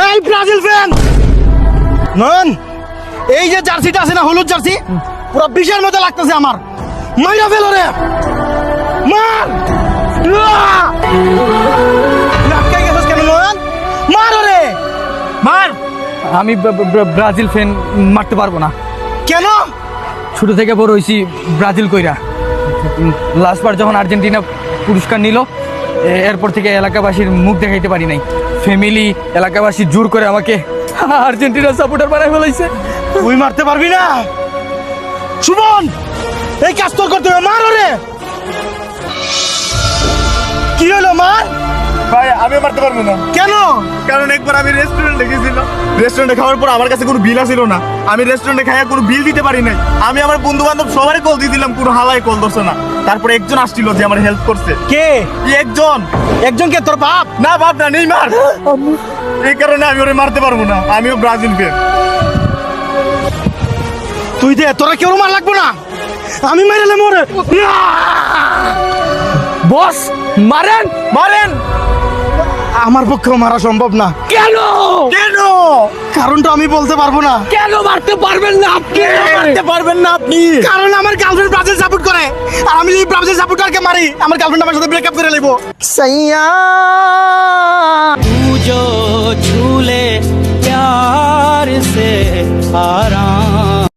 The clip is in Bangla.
এই ব্রাজিল ফ্যান নয়ন, এই যে জার্সিটা আছে না, হলুদ জার্সি, পুরো বিশের মতো লাগতেছে আমার। মাইরা ফেলো রে, মার। আটকাই গেছিস কেন নয়ন? মার ওরে, মার। আমি ব্রাজিল ফ্যান মারতে পারবো না। কেন? ছোট থেকে বড় হয়েছি ব্রাজিল কইরা। লাস্টবার যখন আর্জেন্টিনা পুরস্কার নিল, এরপর থেকে এলাকাবাসীর মুখ দেখাইতে পারি নাই। ফ্যামিলি, এলাকাবাসী জোর করে আমাকে আর্জেন্টিনার সাপোর্টার বানাই ফেলাইছে। তুই মারতে পারবি না সুমন, এই কাজ তোর করতে হবে। মার ওরে। কি হলো, মার। ভাই আমি মারতে পারবো না। কেন? কারণ একবার আমি রেস্টুরেন্টে গেছিলাম, রেস্টুরেন্টে খাওয়ার পর আমার কাছে কোনো বিল আসিল না। আমি রেস্টুরেন্টে খাইয়া কোনো বিল দিতে পারি নাই। আমি আমার বন্ধু বান্ধব সবারই কল দিয়ে দিলাম, কোনো হালাই কল ধরছে না। তারপরে একজন আসছিল যে আমার হেল্প করছে। কে? একজন। একজনকে? তোর বাপ? না বাপ না, নেই মার। এই কারণে আমি ওরে মারতে পারবো না। আমিও ব্রাজিল ফ্যান। তুই দে, তোরা কেউ মার লাগবো না, আমি মেরেলে মরে। বস মারেন মারেন। আমার পক্ষেও মারা সম্ভব না। কেন? কেন? কারণটা আমি বলতে পারবো না। কেন মারতে পারবেন না আপনি? মারতে পারবেন না আপনি? কারণ আমার গার্লফ্রেন্ড ব্রাজিল সাপোর্ট করে, আর আমি যদি ব্রাজিল সাপোর্টারকে মারি, আমার গার্লফ্রেন্ড আমার সাথে ব্রেকআপ করে নেবো। সাইয়া तू जो झूले प्यार से आराम